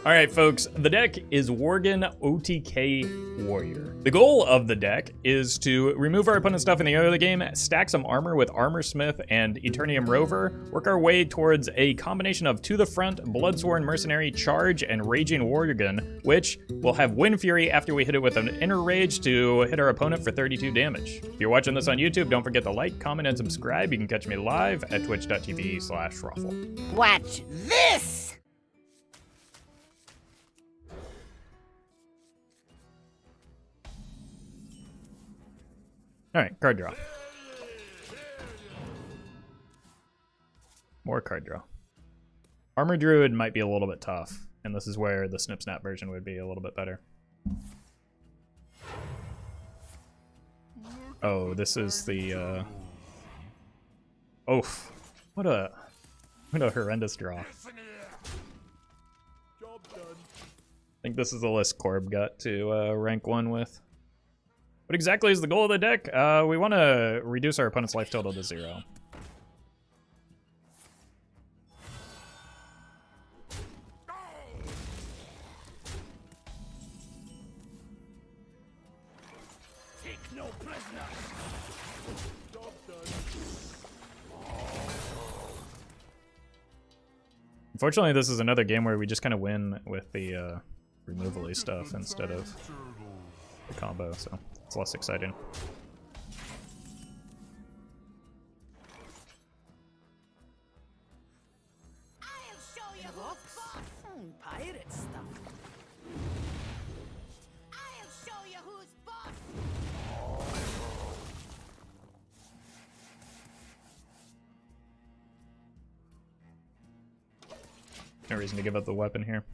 Alright folks, the deck is Worgen OTK Warrior. The goal of the deck is to remove our opponent's stuff in the early game, stack some armor with Armorsmith and Eternium Rover, work our way towards a combination of To the Front, Bloodsworn Mercenary, Charge, and Raging Worgen, which will have Wind Fury after we hit it with an Inner Rage to hit our opponent for 32 damage. If you're watching this on YouTube, don't forget to like, comment, and subscribe. You can catch me live at twitch.tv/Roffle. Watch this! Alright, card draw. More card draw. Armor Druid might be a little bit tough, and this is where the Snip Snap version would be a little bit better. Oh, this is the, oof. What a horrendous draw. I think this is the list Corb got to rank 1 with. What exactly is the goal of the deck? We want to reduce our opponent's life total to 0. Take no prisoner. Unfortunately, this is another game where we just kind of win with the removal-y stuff instead of the combo, so it's less exciting. I'll show you who's boss. Pirate stuff. I'll show you who's boss. No reason to give up the weapon here.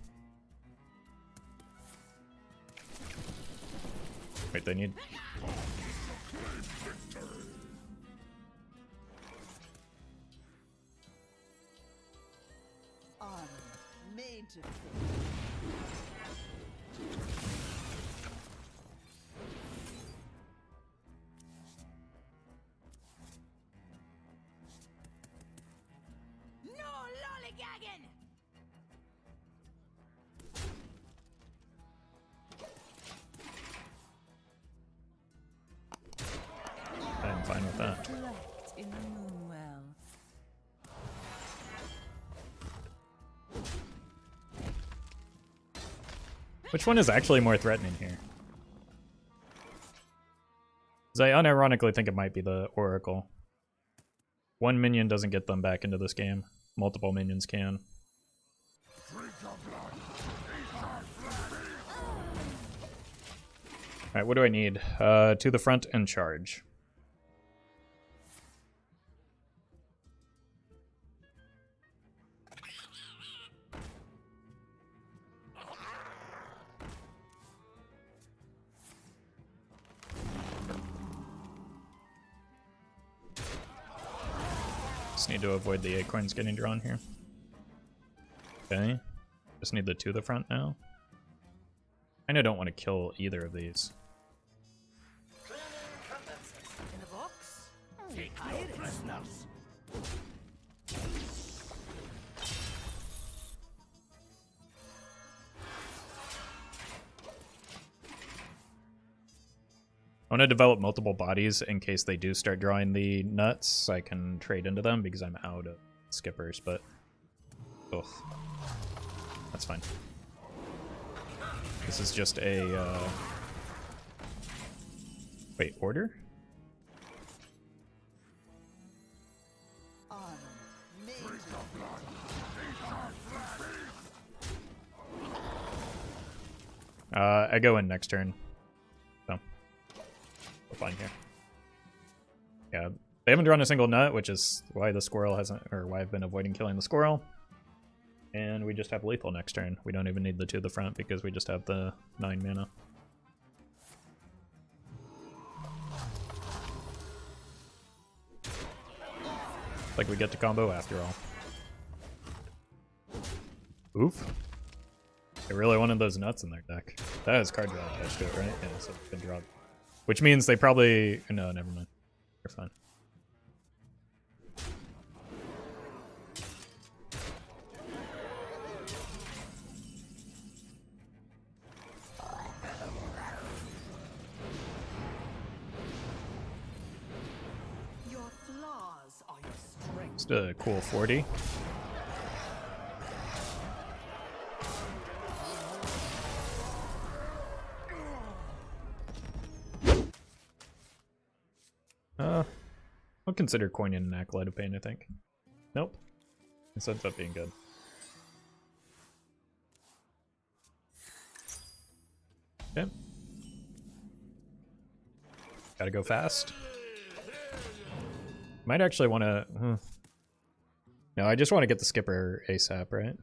Wait, they need... Made to no lollygagging. I'm fine with that. In the moonwell. Which one is actually more threatening here? Because I unironically think it might be the Oracle. One minion doesn't get them back into this game. Multiple minions can. Alright, what do I need? To the Front and Charge. Just need to avoid the acorns getting drawn here. Okay. Just need the To the Front now. I don't want to kill either of these. In a box? Take pirate prisoners. I want to develop multiple bodies in case they do start drawing the nuts, so I can trade into them because I'm out of skippers, but... ugh. That's fine. This is just a, wait, order? I go in next turn. So, we're fine here. Yeah, they haven't drawn a single nut, which is why the squirrel hasn't, or why I've been avoiding killing the squirrel. And we just have lethal next turn. We don't even need the To the Front because we just have the 9 mana. Like we get to combo after all. Oof. They really wanted those nuts in their deck. That has card draw attached to it, right? Yeah, so it's been drawn. Which means they probably... no, never mind. They're fine. A cool 40. I'll consider coining an Acolyte of Pain, I think. Nope. This ends up being good. Okay. Gotta go fast. Might actually want to... No, I just want to get the skipper ASAP, right?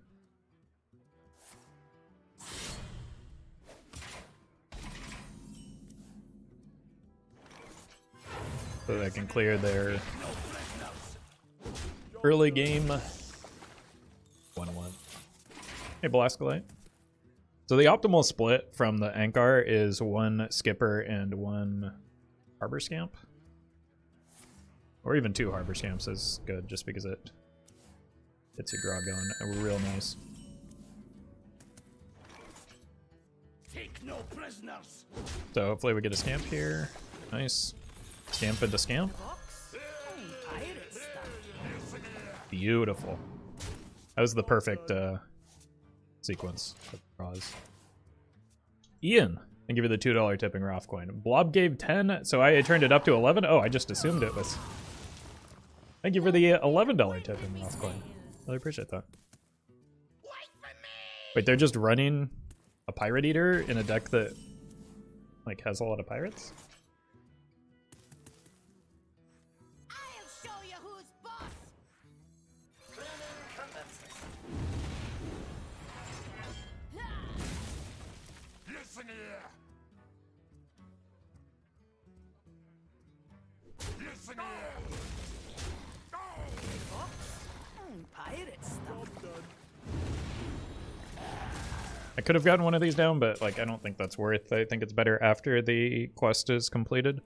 So that I can clear their early game 1-1. Hey, Blascolite. So the optimal split from the Ancharrr is 1 skipper and 1 harbor scamp. Or even 2 harbor scamps is good, just because it gets your draw going real nice. Take no prisoners. So hopefully we get a scamp here. Nice. Scamp into scamp. Beautiful. That was the perfect sequence of draws. Ian, I give you the $2 tipping Roffle Coin. Blob gave 10, so I turned it up to 11. Oh, I just assumed it was. Thank you for the $11 tipping Roffle Coin. Really appreciate that. Wait, they're just running a Pirate Eater in a deck that like has a lot of pirates? I could have gotten one of these down, but like I don't think that's worth. I think it's better after the quest is completed.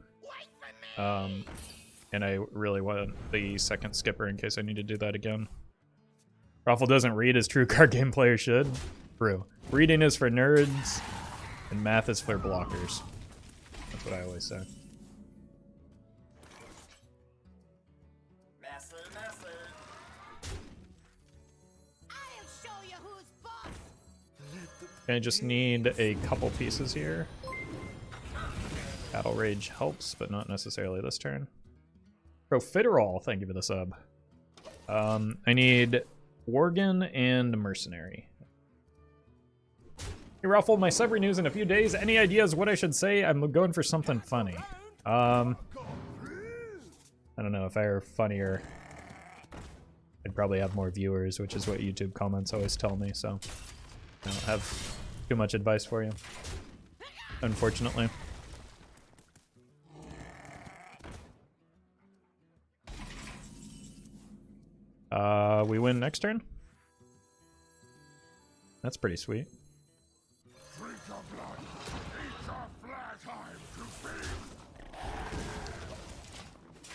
And I really want the second skipper in case I need to do that again. Roffle doesn't read as true card game players should. True. Reading is for nerds, and math is for blockers. That's what I always say. I just need a couple pieces here. Battle Rage helps, but not necessarily this turn. Profiterole, thank you for the sub. I need Worgen and Mercenary. Hey Roffle, my sub renews in a few days. Any ideas what I should say? I'm going for something funny. I don't know, if I were funnier, I'd probably have more viewers, which is what YouTube comments always tell me, so I don't have too much advice for you, unfortunately. We win next turn? That's pretty sweet.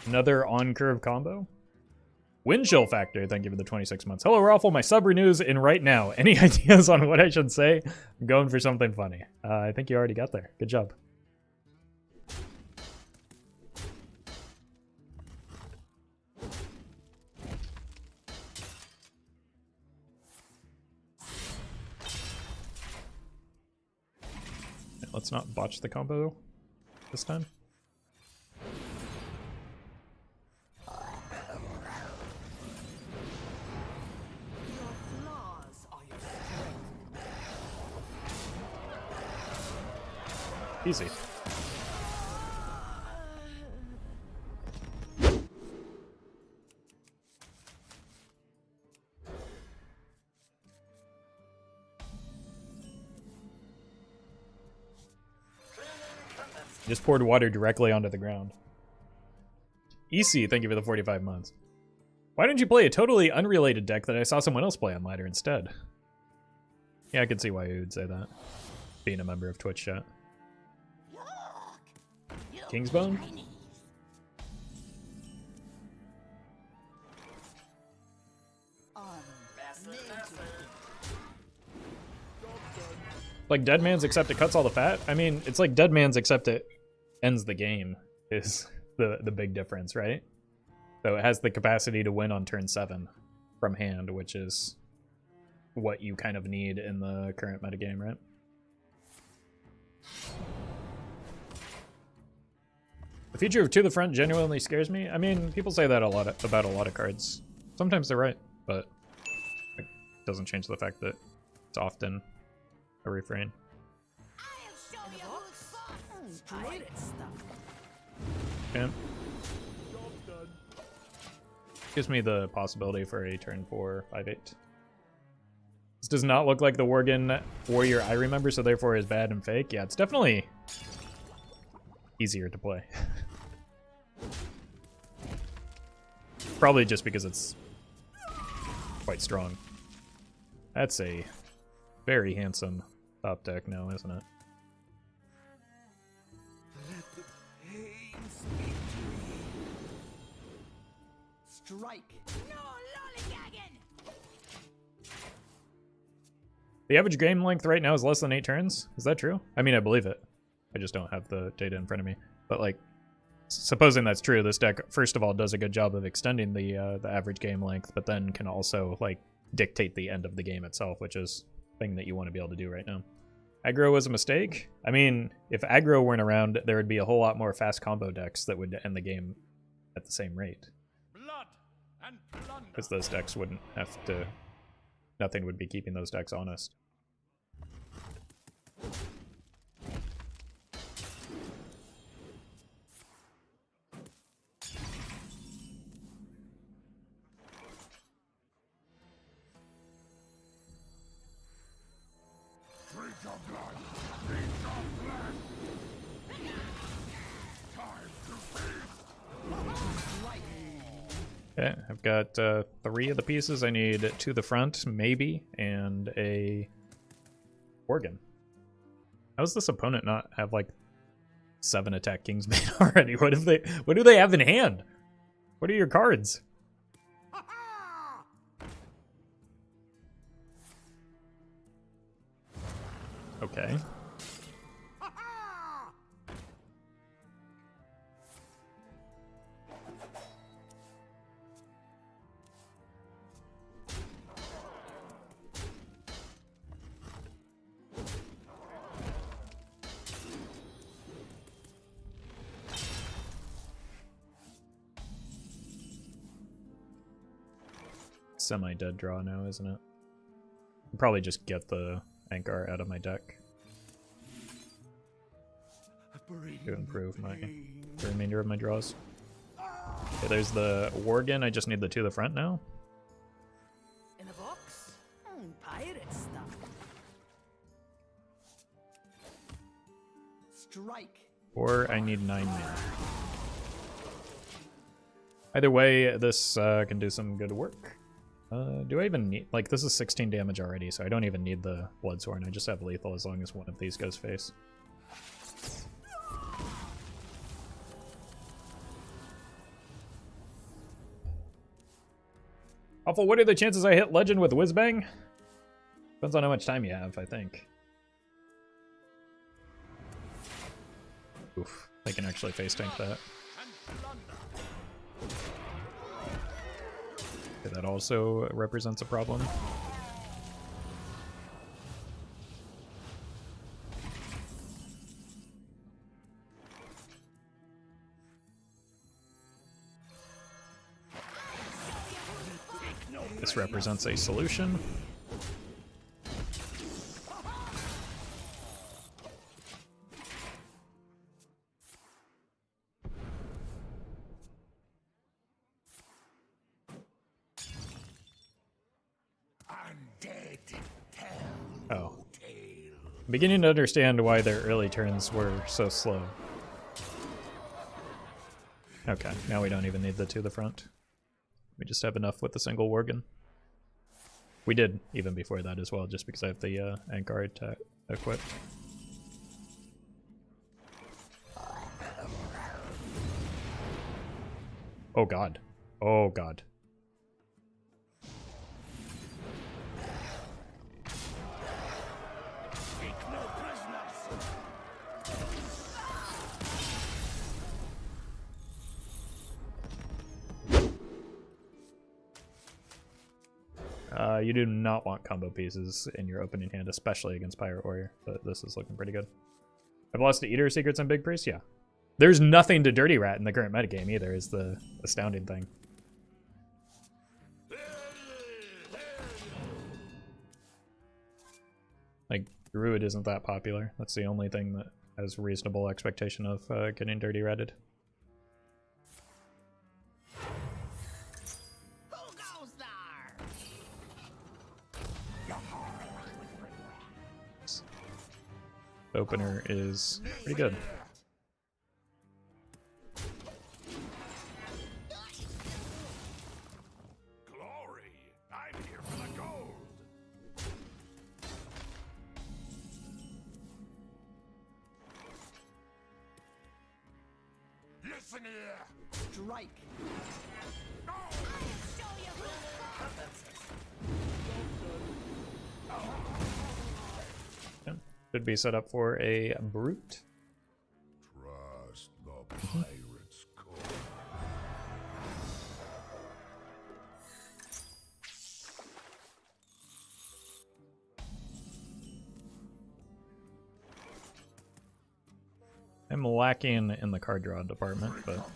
Another on-curve combo? Windchill Factor, thank you for the 26 months. Hello, Roffle, my sub renews in right now. Any ideas on what I should say? I'm going for something funny. I think you already got there. Good job. Let's not botch the combo this time. Easy. Just poured water directly onto the ground. EC, thank you for the 45 months. Why didn't you play a totally unrelated deck that I saw someone else play on ladder instead? Yeah, I could see why you would say that, being a member of Twitch chat. Kingsbone? Like Dead Man's except it cuts all the fat? I mean, it's like Dead Man's except it ends the game is the big difference, right? So it has the capacity to win on turn 7 from hand, which is what you kind of need in the current metagame, right? The future of To the Front genuinely scares me. I mean, people say that about a lot of cards. Sometimes they're right, but it doesn't change the fact that it's often a refrain. I'll show you who's boss. Pirate stuff. Yeah. Gives me the possibility for a turn 4 5/8. This does not look like the Worgen warrior I remember, so therefore is bad and fake. Yeah, it's definitely easier to play. Probably just because it's quite strong. That's a very handsome top deck now, isn't it? Let the pain speak to me. Strike. No lollygagging. The average game length right now is less than 8 turns. Is that true? I mean, I believe it. I just don't have the data in front of me. But like, supposing that's true, this deck, first of all, does a good job of extending the average game length, but then can also like dictate the end of the game itself, which is a thing that you want to be able to do right now. Aggro was a mistake. I mean, if aggro weren't around, there would be a whole lot more fast combo decks that would end the game at the same rate. Blood and plunder. Because those decks wouldn't have to... Nothing would be keeping those decks honest. Okay, I've got 3 of the pieces I need to the front, maybe, and a Worgen. How does this opponent not have like 7 attack Kingsmen already? What do they have in hand? What are your cards? Okay. Semi-dead draw now, isn't it? I'll probably just get the Ancharrr out of my deck to improve the remainder of my draws. Okay, there's the Worgen. I just need the 2 to the front now. In a box? Pirate stuff. Strike. Or I need 9 mana. Either way, this can do some good work. Do I even need... Like, this is 16 damage already, so I don't even need the Bloodsworn. I just have lethal as long as one of these goes face. Awful, what are the chances I hit Legend with Whizbang? Depends on how much time you have, I think. Oof, I can actually face tank that. Okay, that also represents a problem. This represents a solution. Oh. I'm beginning to understand why their early turns were so slow. Okay, now we don't even need the 2 to the front. We just have enough with the single Worgen. We did even before that as well, just because I have the Ancharrr equipped. Oh god. Oh god. You do not want combo pieces in your opening hand, especially against Pirate Warrior, but this is looking pretty good. I've lost to Eater Secrets and Big Priest, yeah. There's nothing to Dirty Rat in the current metagame either, is the astounding thing. Like, Druid isn't that popular. That's the only thing that has reasonable expectation of getting Dirty Ratted. Who goes there? Opener is pretty good. Glory! I'm here for the gold! Listen here! Strike. Should be set up for a Brute. Trust the pirate's code. I'm lacking in the card draw department, but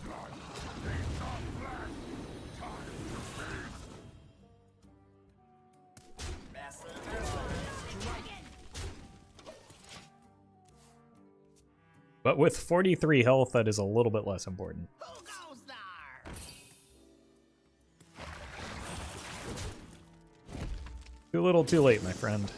with 43 health, that is a little bit less important. Who goes there? Too little, too late, my friend.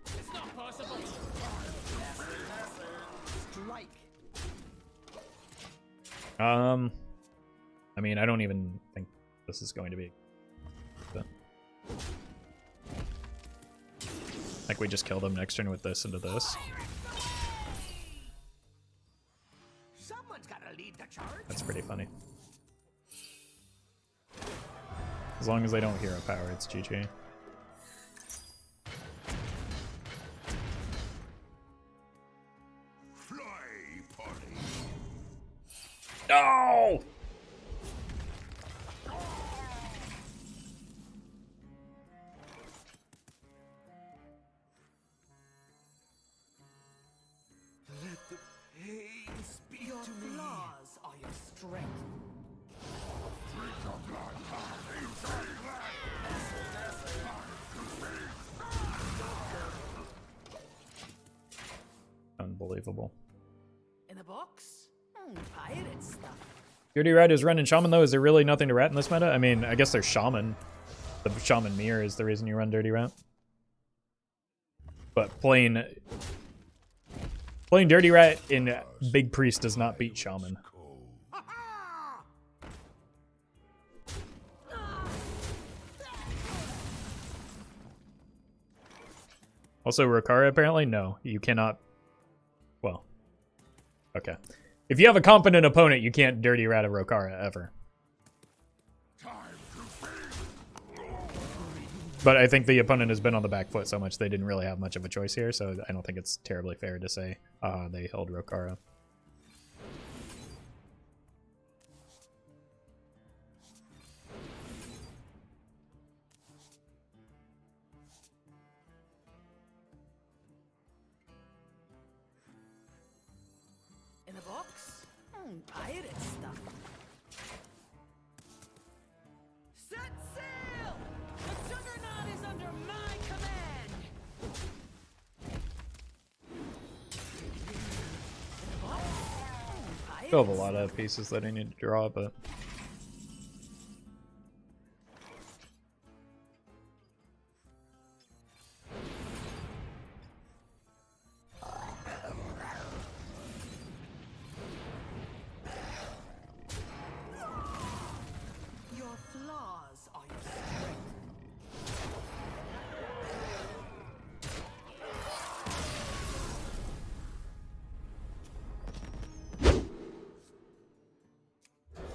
It's not possible. Strike. I mean, I don't even think this is going to be. Like, we just kill them next turn with this into this. Someone's gotta lead the charge. That's pretty funny. As long as they don't hero power, it's GG. Fly, party! No! Let the pain speak your to me. Your flaws are your strength. Unbelievable. In a box? Pirate stuff. Dirty Rat is running Shaman, though. Is there really nothing to rat in this meta? I mean, I guess there's Shaman. The Shaman Mirror is the reason you run Dirty Rat. But playing Dirty Rat in Big Priest does not beat Shaman. Also, Rokara, apparently? No, you cannot. Well, okay. If you have a competent opponent, you can't Dirty Rat a Rokara ever. But I think the opponent has been on the back foot so much they didn't really have much of a choice here, so I don't think it's terribly fair to say they held Rokara. In a box? Pirate stuff. Set sail! The Juggernaut is under my command! Still have a lot of pieces that I need to draw, but... Your flaws are your strength.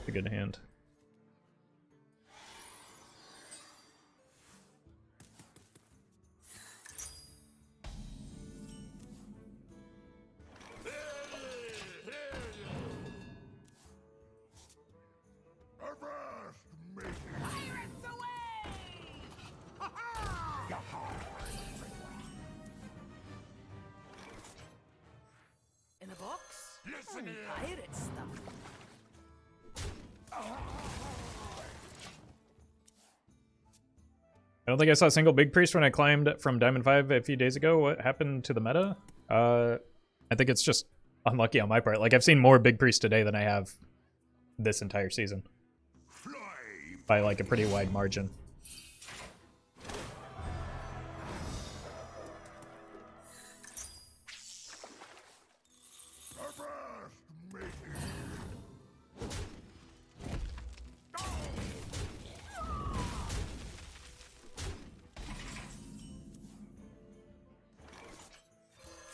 A good hand. Avast, mate. Pirates away! In a box? Listen here. Pirate stuff. I don't think I saw a single big priest when I climbed from Diamond 5 a few days ago. What happened to the meta? I think it's just unlucky on my part. Like, I've seen more big priests today than I have this entire season. Fly. By, like, a pretty wide margin. Avast, mate.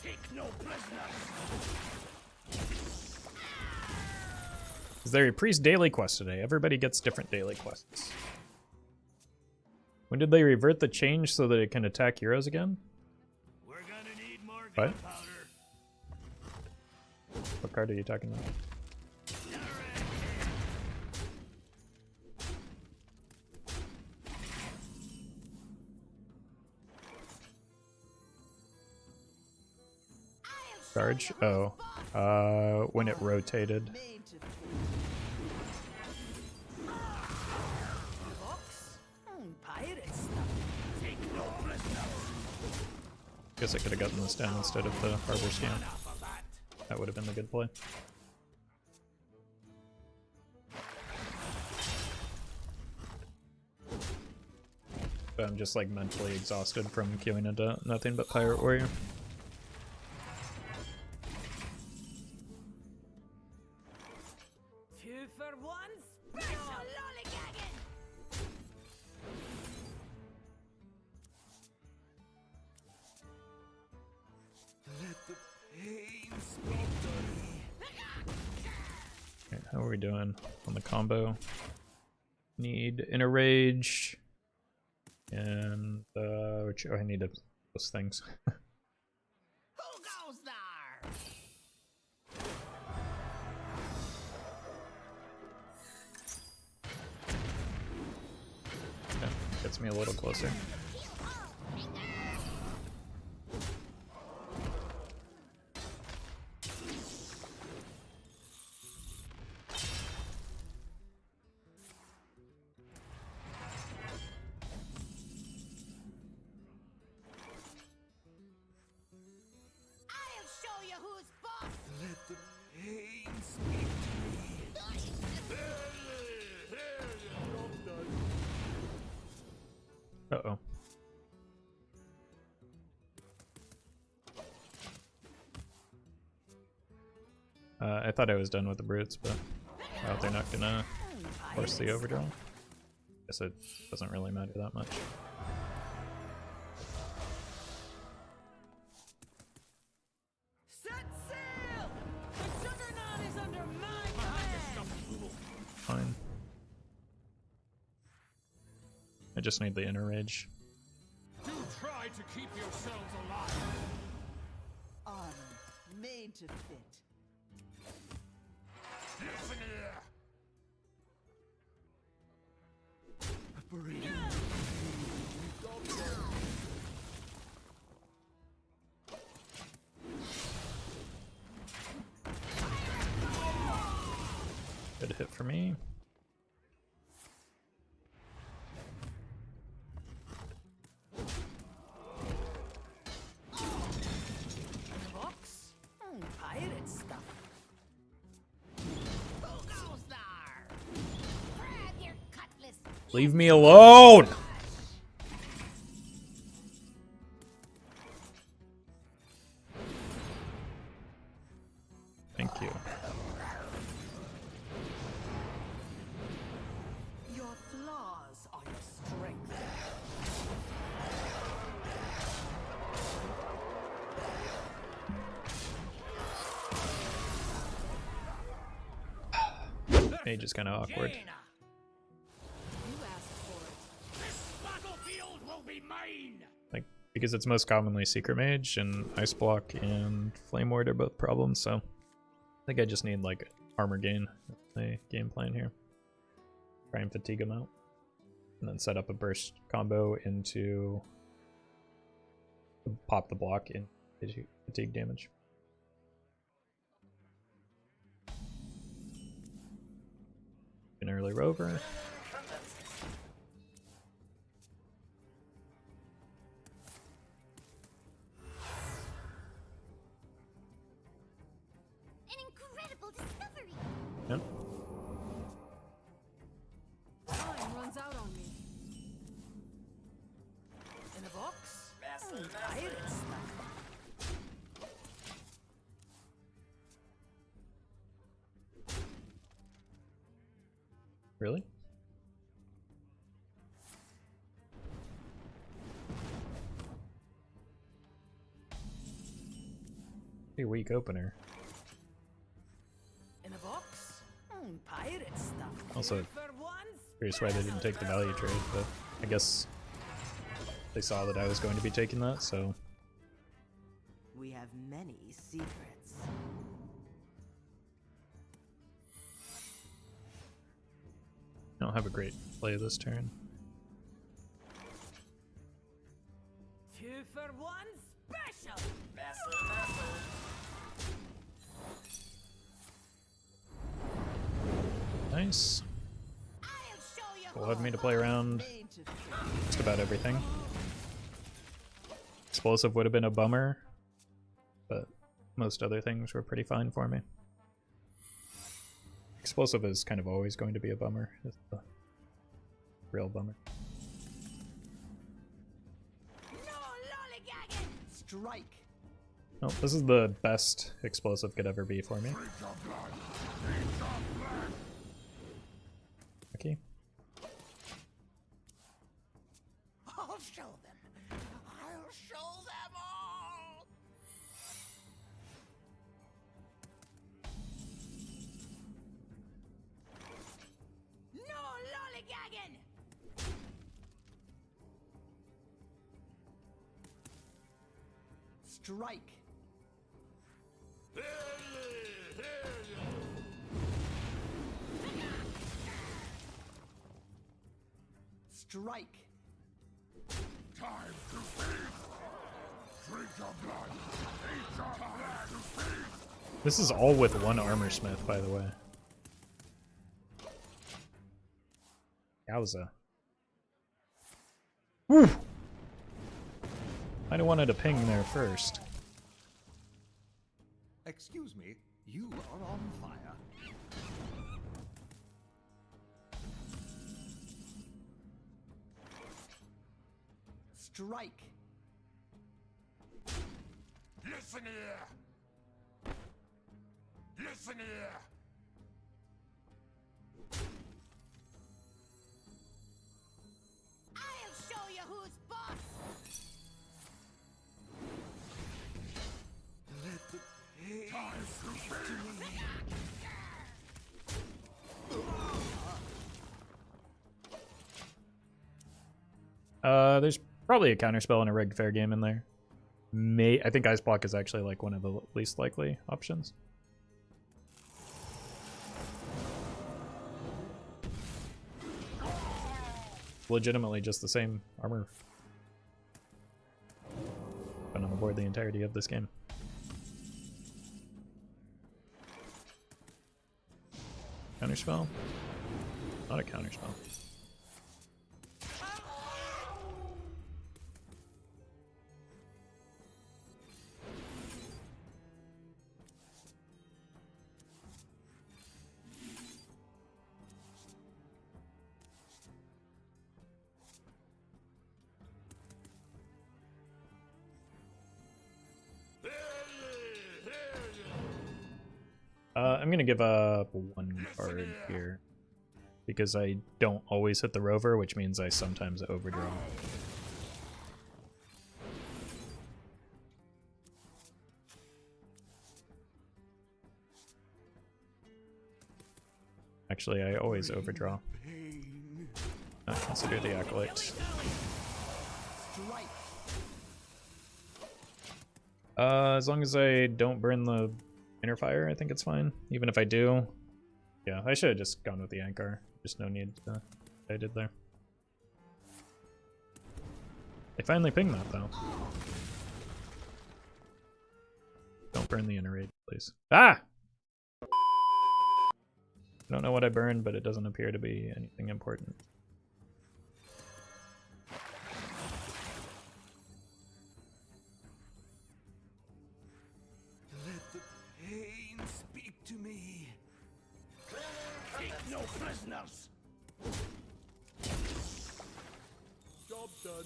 Take no prisoners. Is there a priest daily quest today? Everybody gets different daily quests. When did they revert the change so that it can attack heroes again? We're gonna need more What? gunpowder. What card are you talking about? Charge? Oh. When it rotated. Guess I could have gotten this down instead of the harbor Scamp. That would have been the good play. But I'm just like mentally exhausted from queuing into nothing but Pirate Warrior. Two for one, special lollygagging. Let the pain speak to me. Okay, how are we doing on the combo? Need Inner Rage. And, which, oh, I need those things. Who goes there? Okay, gets me a little closer. I'll show you who's boss. Let the pain speak to me. Uh-oh. I thought I was done with the brutes, but well, they're not gonna force the overdraw. Guess it doesn't really matter that much. Set sail! The juggernaut is under my command. Fine. I just need the Inner Rage. Do try to keep yourselves alive. Armor made to fit. Listen here. Breathe. Good hit for me. Box? Pirate stuff. Who goes there? Grab your cutlass. Leave me alone! Thank you. Your flaws are your strength. Mage is kind of awkward. You asked for it. This battlefield will be mine. Like, because it's most commonly Secret Mage, and Ice Block and Flame Ward are both problems, so I think I just need, like, armor gain. That's my game plan here. Try and fatigue him out. And then set up a burst combo into pop the block in fatigue damage. An early rover. An incredible discovery. Yep. Time runs out on me. In a box? Pirate stuff. Really? Pretty weak opener. In a box? Pirate stuff. Also, For once, curious why they didn't take the value trade, but I guess they saw that I was going to be taking that, so We have many secrets. I don't have a great play this turn. 2 for 1 special. Nice. I'll show you Will have me to play around Made to fit. just about everything. Explosive would have been a bummer, but most other things were pretty fine for me. Explosive is kind of always going to be a bummer. It's a real bummer. No lollygagging. Strike. Oh, this is the best explosive could ever be for me. Okay. I'll show them. I'll show them all. No lollygagging. Strike. Strike. Time to feast! Drink your blood! Eat your blood to feast! This is all with one Armorsmith, by the way. Yowza. Woo! I'd have wanted a ping there first. Excuse me, you are on fire. Strike. Listen here! Listen here! I'll show you who's boss. Let the pain Time to feast! There's probably a counterspell and a rigged fair game in there. I think Ice Block is actually like one of the least likely options. Legitimately just the same armor. Been on the board the entirety of this game. Counterspell? Not a counterspell. I'm gonna give up one card here because I don't always hit the rover, which means I sometimes overdraw. Actually, I always overdraw. pain. Not consider the Acolyte. Strike. As long as I don't burn the inner fire, I think it's fine. Even if I do, Yeah, I should have just gone with the Ancharrr. Just no need to, I did there. They finally pinged that though. Don't burn the inner raid, please. Ah! I don't know what I burned, but it doesn't appear to be anything important. Let the pain speak to me. Take no prisoners. Job done.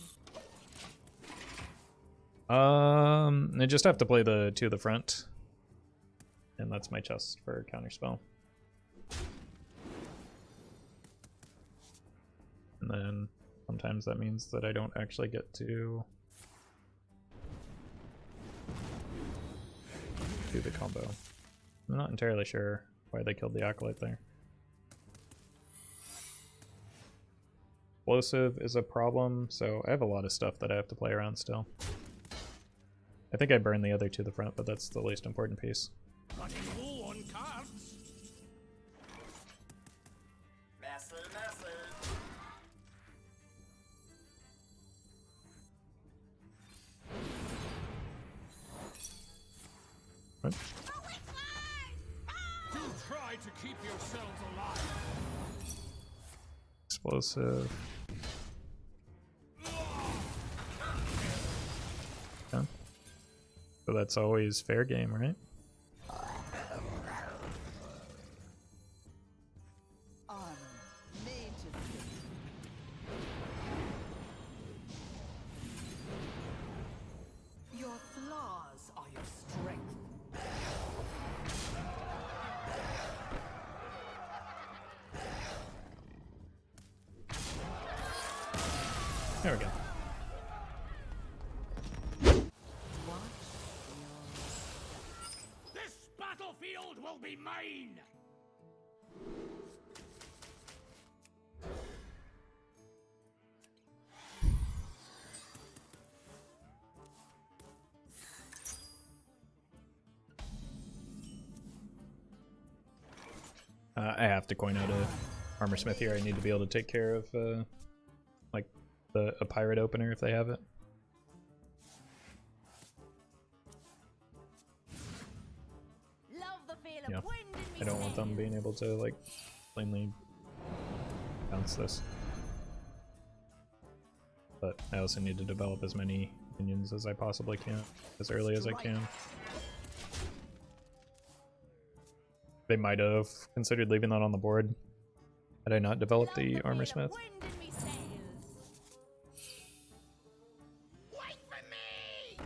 I just have to play the 2 to the front. And that's my chest for counterspell. And then sometimes that means that I don't actually get to do the combo. I'm not entirely sure why they killed the Acolyte there. Explosive is a problem, so I have a lot of stuff that I have to play around still. I think I burned the other 2 to the front, but that's the least important piece. Running low on cards. What? Do try to keep yourselves alive. Explosive. Yeah. So that's always fair game, right? Armor, made to fit. Your flaws are your strength. There we go. This battlefield will be mine. I have to coin out a Armorsmith here. I need to be able to take care of like a pirate opener if they have it. Love the feel of Yeah. wind in me I don't want them being able to like plainly bounce this. But I also need to develop as many minions as I possibly can, as early as I can. They might have considered leaving that on the board had I not developed the Armorsmith. Wind in me sails. Wait for me!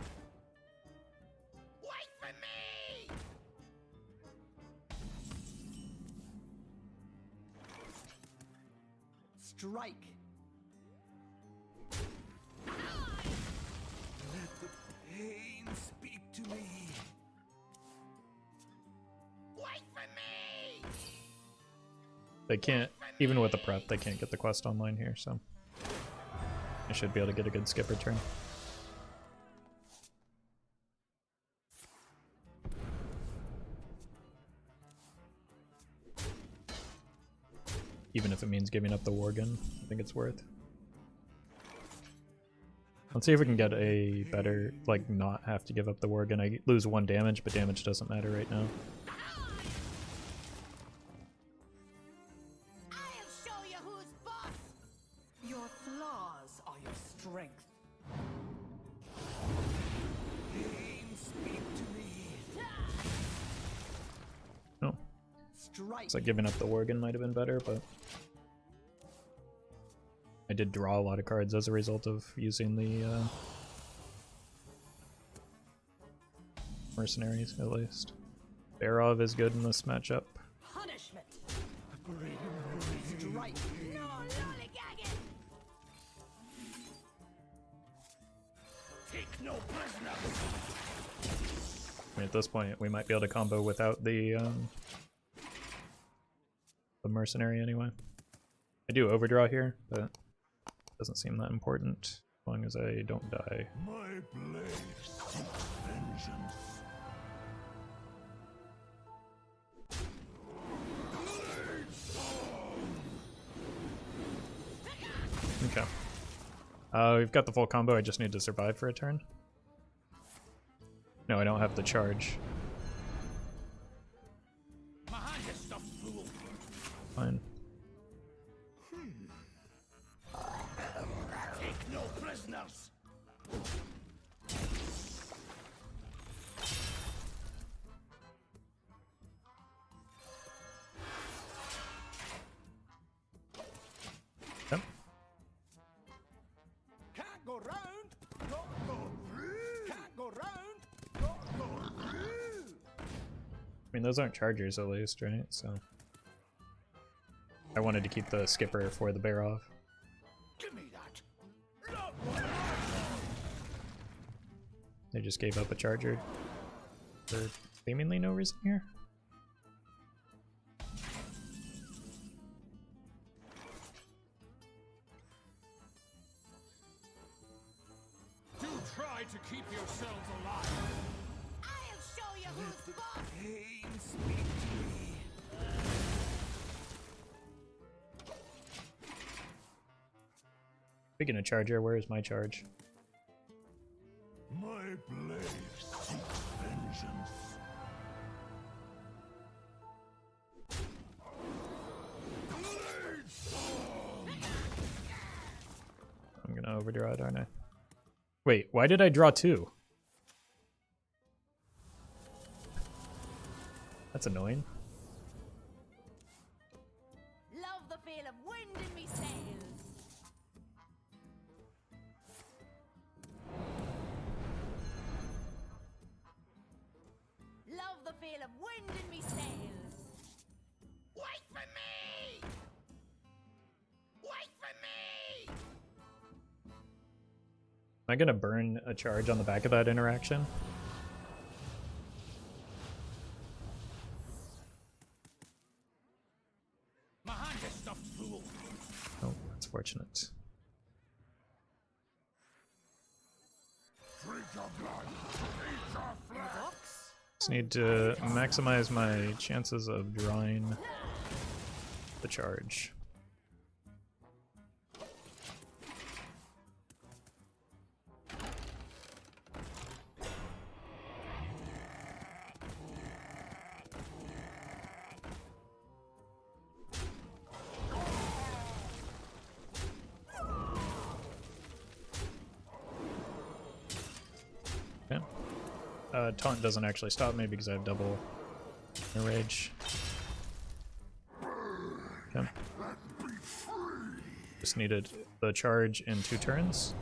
Wait for me! Strike. Let the pain speak to me. Wait for me! They can't, even with the prep, they can't get the quest online here, so I should be able to get a good skip return. Even if it means giving up the Worgen, I think it's worth. Let's see if we can get a better, like, not have to give up the Worgen. I lose 1 damage, but damage doesn't matter right now. I'll show you who's boss. Your flaws are your strength. Pain speak to me. Oh, Strike. looks like giving up the Worgen might have been better, but I did draw a lot of cards as a result of using the mercenaries, at least. Barov is good in this matchup. Punishment. Strike. No lollygagging. Take no prisoners! I mean, at this point, we might be able to combo without the mercenary anyway. I do overdraw here, but it doesn't seem that important as long as I don't die. My blade seeks vengeance. Okay. We've got the full combo. I just need to survive for a turn. No, I don't have the charge. Behind you, stuffed fool. Fine. Take no prisoners. Yep. Can't go round, not go through. Can't go round, not go through. I mean, those aren't chargers at least, right? So I wanted to keep the skipper for the Barov. Give me that. Not what I want. They just gave up a charger for seemingly no reason here. Do try to keep yourselves alive. I'll show you who's boss. Pain, speak to me. Speaking of charger, where is my charge? My blade seeks vengeance. Blade storm. I'm gonna overdraw it, aren't I? Wait, why did I draw 2? That's annoying. Love the feel of wind in me sails. Love the feel of wind in me sails. Wait for me! Wait for me! Am I gonna burn a charge on the back of that interaction? Behind you, stuffed fool. Oh, that's fortunate. Drink your blood. Eat your flesh. Just need to maximize my chances of drawing the charge. Okay. Taunt doesn't actually stop me because I have double rage. Okay. Just needed the charge in 2 turns.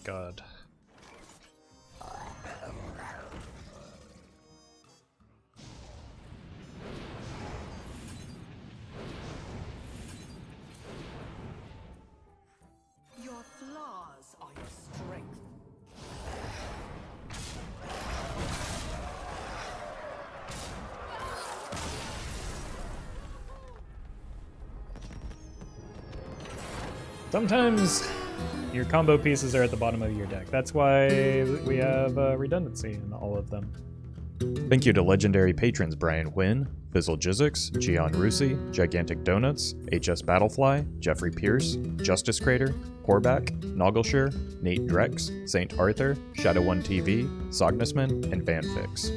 God. Your flaws are your strength. Sometimes your combo pieces are at the bottom of your deck. That's why we have redundancy in all of them. Thank you to legendary patrons Brian Wynn, Fizzle Jizzix, Gian Rusi, Gigantic Donuts, HS Battlefly, Jeffrey Pierce, Justice Crater, Corback, Noggleshire, Nate Drex, Saint Arthur, Shadow1 TV, Sognusman, and Vanfix.